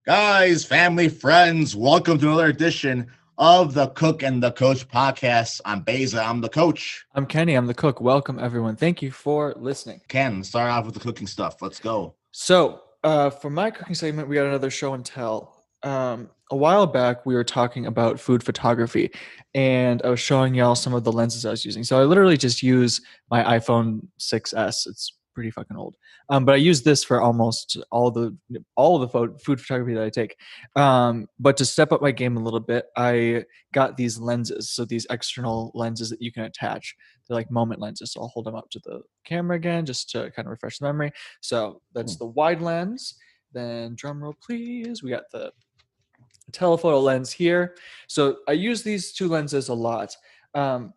Guys, family, friends, welcome to another edition of the Cook and the Coach podcast. I'm Beza. I'm the coach. I'm Kenny. I'm the cook. Welcome, everyone. Thank you for listening. Ken, start off with the cooking stuff. Let's go. So, for my cooking segment, we got another show and tell. A while back, we were talking about food photography, and I was showing y'all some of the lenses I was using. So I literally just use my iPhone 6S. It's pretty fucking old, but I use this for almost all the food photography that I take. But to step up my game a little bit, I got these lenses. So these external lenses that you can attach. They're like moment lenses. So I'll hold them up to the camera again, just to kind of refresh the memory. So that's the wide lens. Then drum roll, please. We got the telephoto lens here. So I use these two lenses a lot. And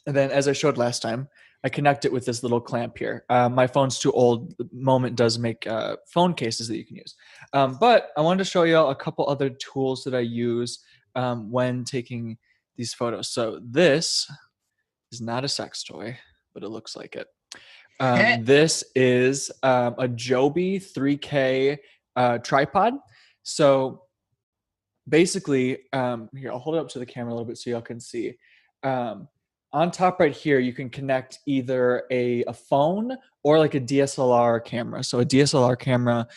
then as I showed last time, I connect it with this little clamp here. My phone's too old. The Moment does make phone cases that you can use. But I wanted to show you all a couple other tools that I use when taking these photos. So this is not a sex toy, but it looks like it. This is a Joby 3K tripod. So basically, here, I'll hold it up to the camera a little bit so y'all can see. On top right here, you can connect either a phone or like a DSLR camera. So a DSLR camera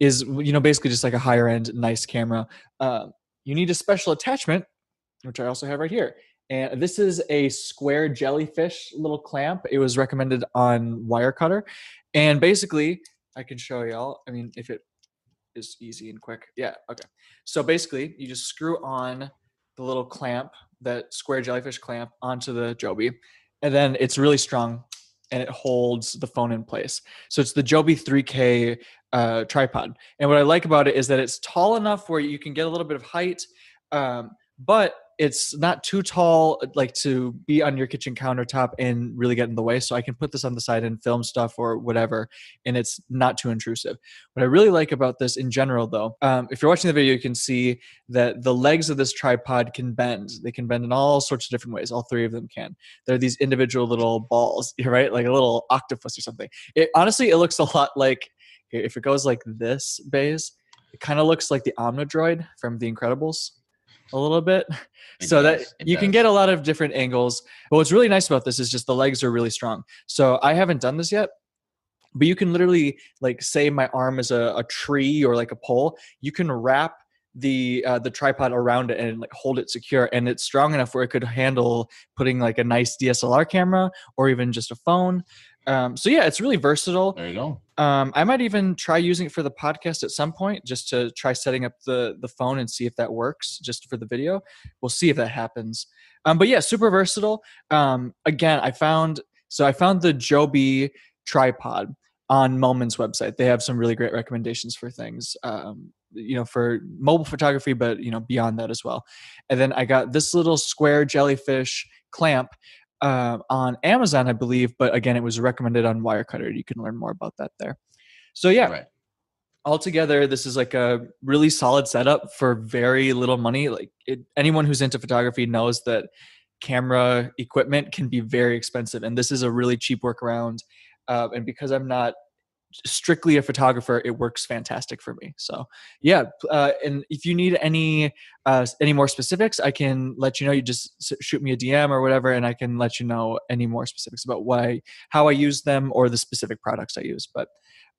is, basically just like a higher end, nice camera. You need a special attachment, which I also have right here. And this is a square jellyfish little clamp. It was recommended on Wirecutter. And basically, I can show y'all. I mean, if it is easy and quick. Yeah, okay. So basically, you just screw on the little clamp, that square jellyfish clamp, onto the Joby. And then it's really strong, and it holds the phone in place. So it's the Joby 3K tripod. And what I like about it is that it's tall enough where you can get a little bit of height, but it's not too tall like to be on your kitchen countertop and really get in the way. So I can put this on the side and film stuff or whatever, and it's not too intrusive. What I really like about this in general, though, if you're watching the video, you can see that the legs of this tripod can bend. They can bend in all sorts of different ways. All three of them can. They're these individual little balls, right? Like a little octopus or something. Honestly, it looks a lot like, if it goes like this, Baze, it kind of looks like the Omnidroid from The Incredibles a little bit. That you can get a lot of different angles. But what's really nice about this is just the legs are really strong. So I haven't done this yet, but you can literally, like, say my arm is a tree or like a pole. You can wrap the tripod around it and like hold it secure, and it's strong enough where it could handle putting like a nice DSLR camera or even just a phone. So yeah, it's really versatile. There you go. I might even try using it for the podcast at some point, just to try setting up the phone and see if that works just for the video. We'll see if that happens. But yeah, super versatile. Again, I found the Joby tripod on Moment's website. They have some really great recommendations for things, for mobile photography, but beyond that as well. And then I got this little square jellyfish clamp on Amazon, I believe, but again, it was recommended on Wirecutter. You can learn more about that there. So yeah, right. Altogether, this is like a really solid setup for very little money. Anyone who's into photography knows that camera equipment can be very expensive, and this is a really cheap workaround. And because I'm not strictly a photographer, it works fantastic for me. So yeah, and if you need any more specifics, I can let you know. You just shoot me a DM or whatever, and I can let you know any more specifics about how I use them or the specific products I use. But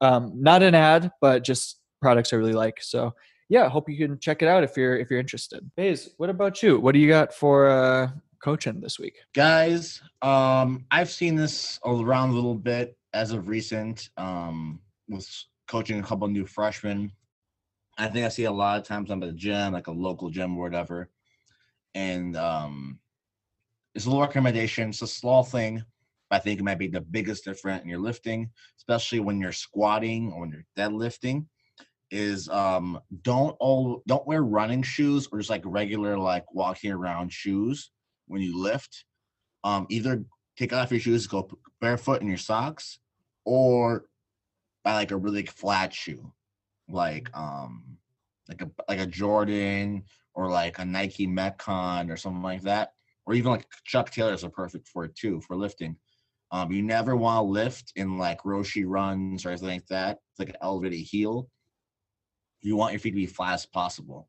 not an ad, but just products I really like. So yeah, hope you can check it out if you're interested. Baze, what about you? What do you got for coaching this week? Guys, I've seen this around a little bit as of recent, with coaching a couple of new freshmen. I think I see a lot of times I'm at a gym, like a local gym or whatever. And it's a little recommendation. It's a small thing, but I think it might be the biggest difference in your lifting, especially when you're squatting or when you're deadlifting, is don't wear running shoes or just like regular like walking around shoes when you lift. Either take off your shoes, go barefoot in your socks, or buy like a really flat shoe, like a Jordan or like a Nike Metcon or something like that, or even like Chuck Taylors are perfect for it too, for lifting. You never want to lift in like Roshi runs or anything like that. It's like an elevated heel. you want your feet to be flat as possible.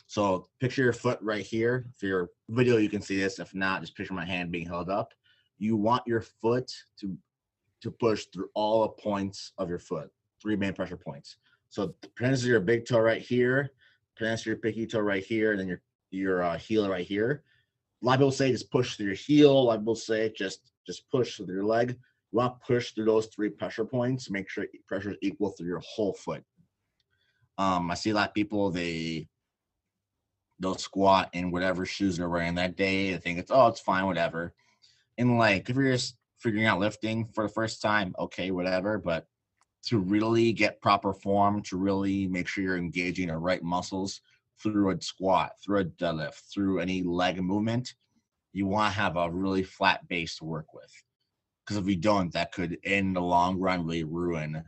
So picture your foot right here. For your video, you can see this. If not, just picture my hand being held up. You want your foot to push through all the points of your foot, 3 main pressure points. So pronounce your big toe right here, pronounce your pinky toe right here, and then your heel right here. A lot of people say just push through your heel. A lot of people say just push through your leg. You want to push through those 3 pressure points. Make sure pressure is equal through your whole foot. I see a lot of people, they'll squat in whatever shoes they're wearing that day. They think it's fine, whatever. And like if you're just figuring out lifting for the first time, okay, whatever. But to really get proper form, to really make sure you're engaging the right muscles through a squat, through a deadlift, through any leg movement, you want to have a really flat base to work with. Because if you don't, that could in the long run really ruin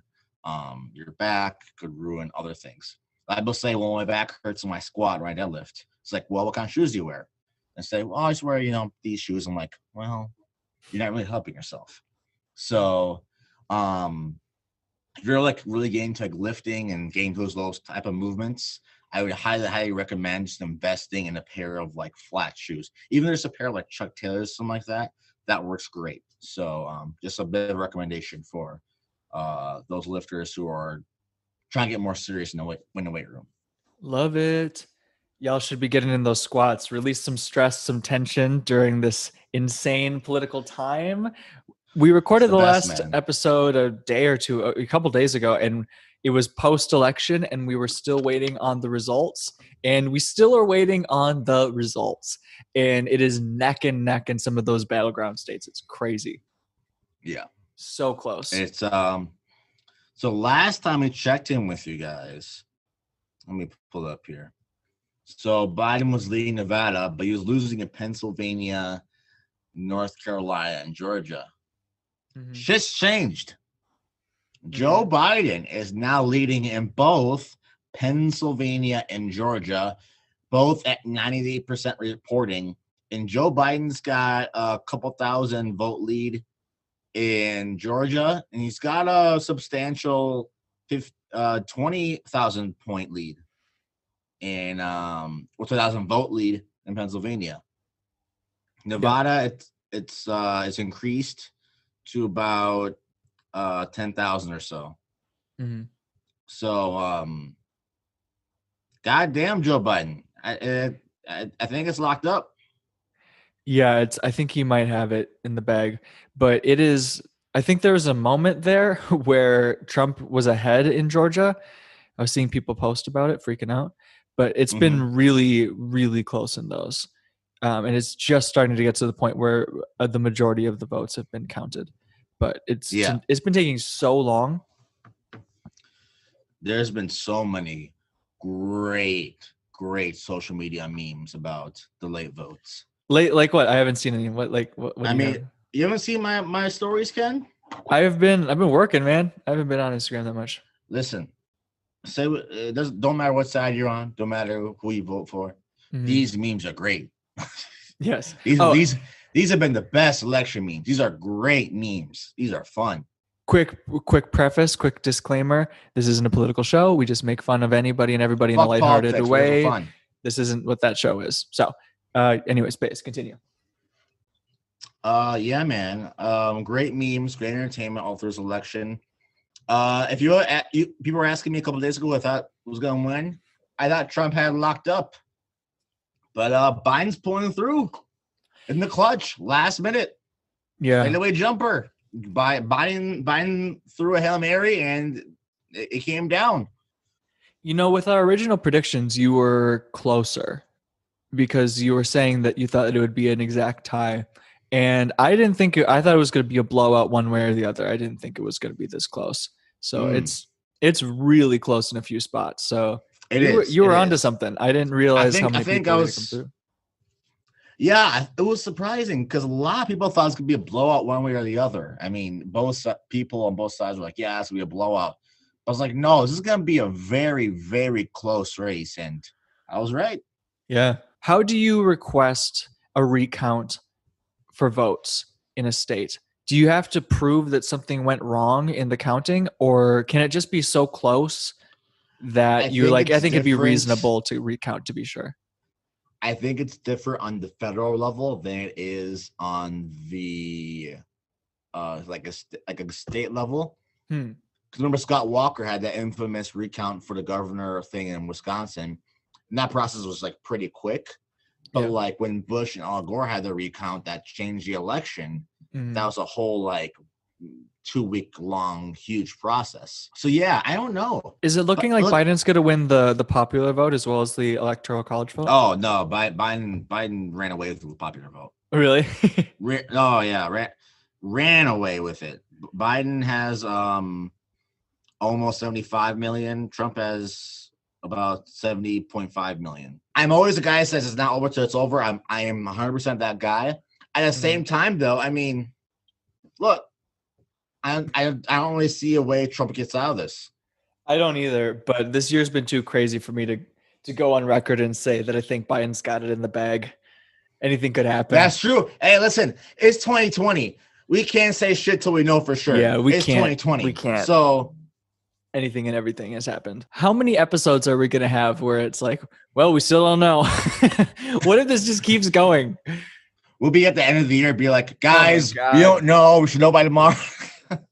your back, could ruin other things. I will say, well, my back hurts when I squat or I deadlift. It's like, well, what kind of shoes do you wear? And say, well, I just wear, these shoes. I'm like, well, you're not really helping yourself. So if you're like really getting to like lifting and getting those type of movements, I would highly recommend just investing in a pair of like flat shoes. Even if there's a pair of like Chuck Taylors, something like that, that works great. So just a bit of recommendation for those lifters who are trying to get more serious in the weight room. Love it. Y'all should be getting in those squats, release some stress, some tension during this insane political time. We recorded the last episode a couple days ago, and it was post-election, and we were still waiting on the results, and we still are waiting on the results. And it is neck and neck in some of those battleground states. It's crazy. Yeah. So close. It's so last time we checked in with you guys, let me pull it up here. So Biden was leading Nevada, but he was losing in Pennsylvania, North Carolina, and Georgia. Mm-hmm. Shit's changed. Mm-hmm. Joe Biden is now leading in both Pennsylvania and Georgia, both at 98% reporting. And Joe Biden's got a couple thousand vote lead in Georgia, and he's got a substantial 20,000 point lead in 2,000 vote lead in Pennsylvania. Nevada, it's increased to about 10,000 or so. Mm-hmm. So goddamn Joe Biden, I think it's locked up. Yeah, I think he might have it in the bag, but it is. I think there was a moment there where Trump was ahead in Georgia. I was seeing people post about it, freaking out. But it's been really, really close in those. And it's just starting to get to the point where the majority of the votes have been counted. But it's been taking so long. There's been so many great social media memes about the late votes. Like what? I haven't seen any. What I mean, you haven't seen my stories, Ken? I've been working, man. I haven't been on Instagram that much. Listen. Don't matter what side you're on, don't matter who you vote for. Mm-hmm. These memes are great. Yes. These have been the best election memes. These are great memes. These are fun. Quick preface, quick disclaimer. This isn't a political show. We just make fun of anybody and everybody in a lighthearted way. This isn't what that show is. So anyways, Space, continue. Yeah, man. Great memes, great entertainment all through this election. If people were asking me a couple of days ago, I thought was going to win. I thought Trump had locked up, but Biden's pulling through in the clutch, last minute. Yeah, fadeaway jumper. Biden threw a Hail Mary and it came down. With our original predictions, you were closer because you were saying that you thought it would be an exact tie. And I thought it was going to be a blowout one way or the other. I didn't think it was going to be this close. So it's really close in a few spots. So you were onto something. I didn't realize how many people were going to come through. Yeah, it was surprising because a lot of people thought it was going to be a blowout one way or the other. I mean, both people on both sides were like, yeah, it's going to be a blowout. I was like, no, this is going to be a very, very close race. And I was right. Yeah. How do you request a recount for votes in a state? Do you have to prove that something went wrong in the counting, or can it just be so close that you think like, I it's think it'd be different. reasonable to recount to be sure. I think it's different on the federal level than it is on the like a state level. Hmm. Because remember, Scott Walker had that infamous recount for the governor thing in Wisconsin, and that process was like pretty quick. But Yeah. like when Bush and Al Gore had the recount that changed the election, that was a whole like 2-week long huge process. So yeah, I don't know. Is it looking like Biden's going to win the popular vote as well as the electoral college vote? Oh no, Biden ran away with the popular vote. Really? Ran away with it. Biden has almost 75 million. Trump has about 70.5 million. I'm always the guy that says it's not over till it's over. I am 100% that guy. At the same time, though, I mean, look, I don't really see a way Trump gets out of this. I don't either, but this year's been too crazy for me to go on record and say that I think Biden's got it in the bag. Anything could happen. That's true. Hey, listen, it's 2020. We can't say shit till we know for sure. Yeah, it's 2020. We can't. So anything and everything has happened. How many episodes are we going to have where it's like, well, we still don't know? What if this just keeps going? We'll be at the end of the year, be like, guys, we don't know. We should know by tomorrow.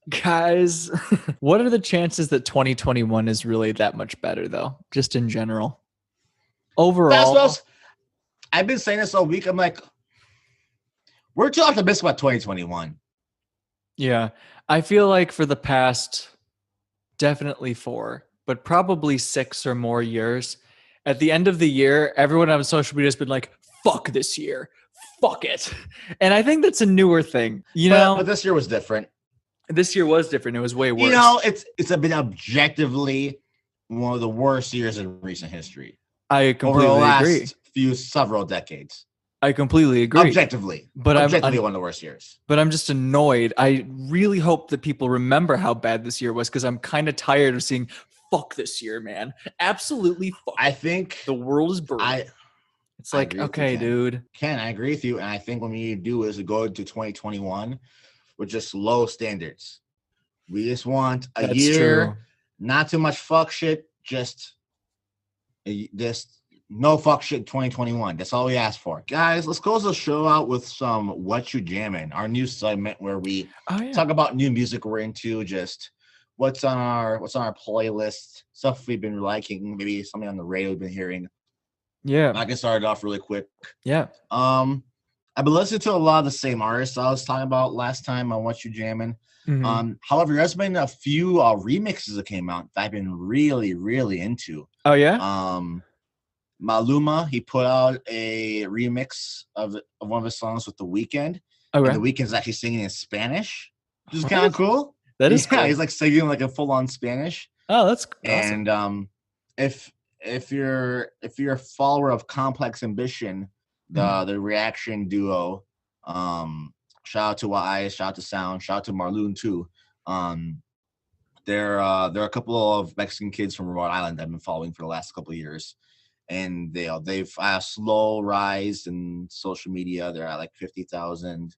Guys, what are the chances that 2021 is really that much better, though, just in general? Overall, I've been saying this all week. I'm like, we're too optimistic about 2021. Yeah. I feel like for the past definitely 4, but probably 6 or more years, at the end of the year, everyone on social media has been like, fuck this year. Fuck it. And I think that's a newer thing, But this year was different. This year was different. It was way worse. It's been objectively one of the worst years in recent history. I completely agree. Several decades. I completely agree. Objectively. But objectively one of the worst years. But I'm just annoyed. I really hope that people remember how bad this year was because I'm kind of tired of seeing fuck this year, man. Absolutely fuck. I think the world is burning. It's like, okay, dude. Ken, I agree with you. And I think what we need to do is to go into 2021 with just low standards. We just want a year, true. Not too much fuck shit, just no fuck shit 2021. That's all we ask for. Guys, let's close the show out with some What You Jammin', our new segment where we talk about new music we're into, just what's on our playlist, stuff we've been liking, maybe something on the radio we've been hearing. Yeah. I can start it off really quick. Yeah. I've been listening to a lot of the same artists I was talking about last time on What You Jammin'. Mm-hmm. However, there's been a few remixes that came out that I've been really, really into. Oh, yeah? Maluma, he put out a remix of one of his songs with The Weeknd. Okay. And The Weeknd's actually singing in Spanish, which is kind of cool. That is cool. He's like singing like a full-on Spanish. Oh, that's awesome. And if you're a follower of Complex Ambition, the reaction duo, shout out to Wise, shout out to Sound, shout out to Marloon too. They're a couple of Mexican kids from Rhode Island I've been following for the last couple of years, and they've a slow rise in social media. They're at like 50,000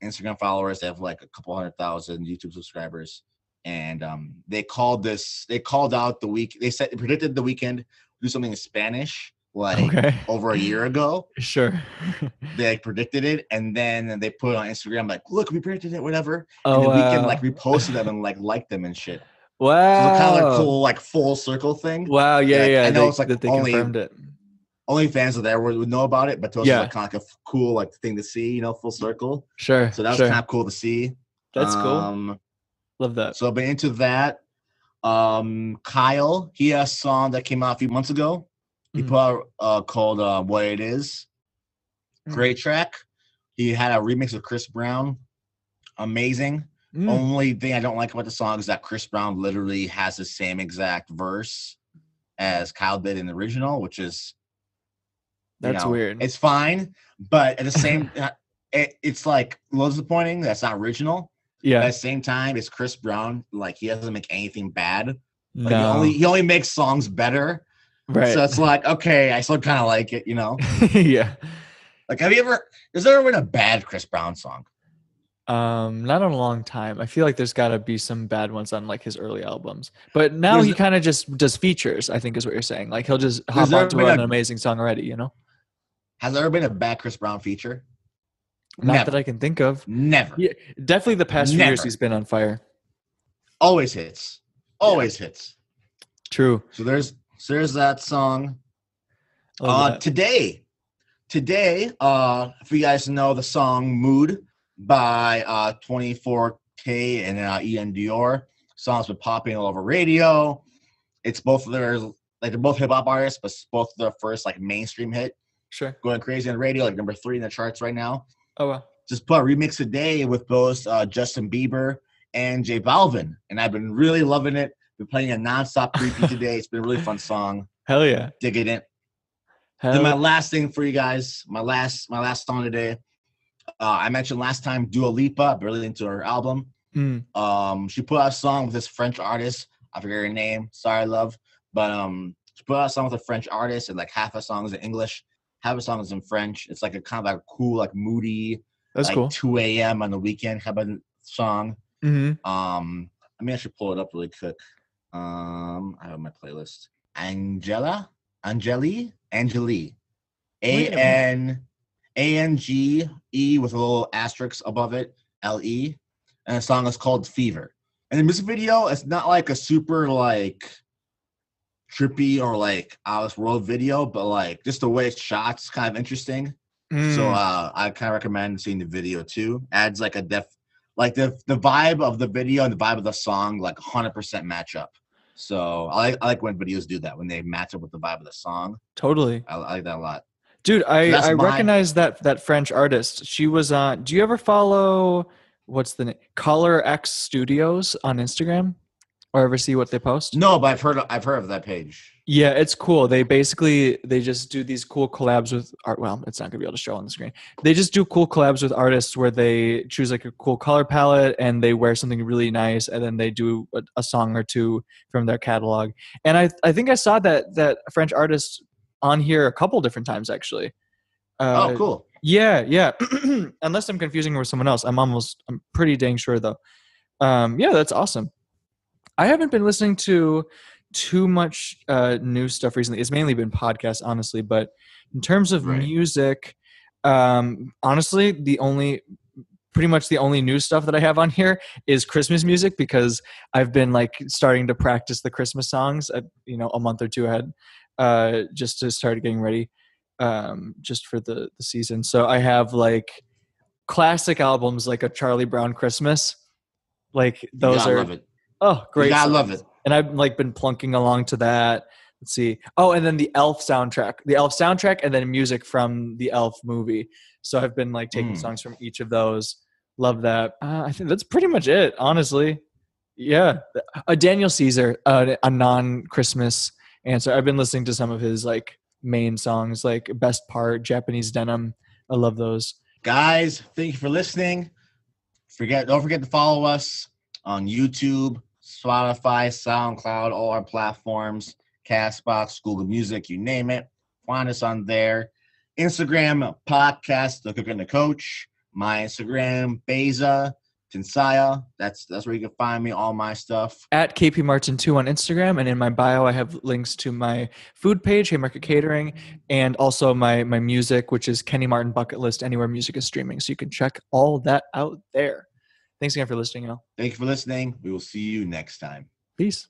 Instagram followers. They have like a couple 100,000 YouTube subscribers, and they predicted The Weeknd do something in Spanish over a year ago. Sure. They predicted it, and then they put it on Instagram like, look, we predicted it, whatever. Oh, and The Weeknd like reposted them and like liked them and shit. Wow. So it's kind of like cool, like full circle thing. Wow, yeah. I know it's like that they confirmed it. Only fans of there would know about it, but to us it's like kind of like a cool like thing to see, full circle. Sure. So that was kind of cool to see. That's cool. Love that. So I've been into that. Kyle, he has a song that came out a few months ago. He put out called What It Is. Great track. He had a remix of Chris Brown. Amazing. Only thing I don't like about the song is that Chris Brown literally has the same exact verse as Kyle did in the original, which is that's weird. It's fine, but at the same it's like a little disappointing that's not original. Yeah. At the same time, it's Chris Brown. Like he doesn't make anything bad. Like No. he only makes songs better. Right. So it's like, okay, I still kind of like it, Yeah. Like, has there ever been a bad Chris Brown song? Not in a long time. I feel like there's got to be some bad ones on like his early albums. But now There's he kind of just does features, I think is what you're saying. Like he'll just there's hop never onto been an a amazing song already, you know? has there ever been a bad Chris Brown feature? Not that Never, I can think of. never, Yeah, definitely the past few years never. he's been on fire. Always hits, Yeah. always hits. True. So there's that song. I love that. Today, if you guys know the song "Mood" by 24K and Ian Dior, song's been popping all over radio. It's both of their they're both hip hop artists, but it's both their first like mainstream hit, Sure. going crazy on the radio, like number 3 in the charts right now. Oh well. Just put a remix today with both Justin Bieber and J Balvin, and I've been really loving it. Been playing a nonstop repeat today. It's been a really fun song. Hell yeah. Digging it. Hell Then my yeah. last thing for you guys, my last song today. I mentioned last time Dua Lipa, really into her album. She put out a song with this French artist. I forget her name. Sorry, love. But she put out a song with a French artist, and like half a song is in English, half a song is in French. It's like a kind of like cool, like moody, That's like cool. 2 a.m. on the weekend kind of song. Mm-hmm. I mean, I should pull it up really quick. I have my playlist. Angeli, Ange with a little asterisk above it, LE, and the song is called Fever. And the music video, it's not like a super like trippy or like out of this world video, but like just the way it's shot is kind of interesting. So I kind of recommend seeing the video too. Adds like the vibe of the video and the vibe of the song like 100% match up. So I like when videos do that, when they match up with the vibe of the song. Totally. I like that a lot. Dude, So I recognize that French artist. She was on. Do you ever follow what's the name? Color X Studios on Instagram, or ever see what they post? No, but I've heard of that page. Yeah, it's cool. They just do these cool collabs with art. Well, it's not gonna be able to show on the screen. They just do cool collabs with artists where they choose like a cool color palette and they wear something really nice, and then they do a song or two from their catalog. And I think I saw that French artist on here a couple different times actually. Oh, cool. Yeah. Unless I'm confusing her with someone else. I'm pretty dang sure though. Yeah, that's awesome. I haven't been listening to too much new stuff recently. It's mainly been podcasts, honestly. But in terms of Right. music, honestly, pretty much the only new stuff that I have on here is Christmas music because I've been like starting to practice the Christmas songs, a month or two ahead, just to start getting ready, just for the season. So I have like classic albums like a Charlie Brown Christmas, like You those gotta are love it. great You gotta songs. love it. And I've like been plunking along to that. Let's see. Oh, and then the Elf soundtrack, and then music from the Elf movie. So I've been like taking songs from each of those. Love that. I think that's pretty much it, honestly. Yeah, Daniel Caesar, a non-Christmas answer. I've been listening to some of his like main songs, like Best Part, Japanese Denim. I love those. Guys, thank you for listening. Don't forget to follow us on YouTube, Spotify, SoundCloud, all our platforms, Castbox, Google Music, you name it. Find us on there. Instagram, podcast, The Cook and the Coach. My Instagram, Beza, Tinsaya. That's where you can find me, all my stuff. At KPMartin2 on Instagram, and in my bio I have links to my food page, Haymarket Catering, and also my music, which is Kenny Martin Bucket List, anywhere music is streaming. So you can check all that out there. Thanks again for listening, Al. Thank you for listening. We will see you next time. Peace.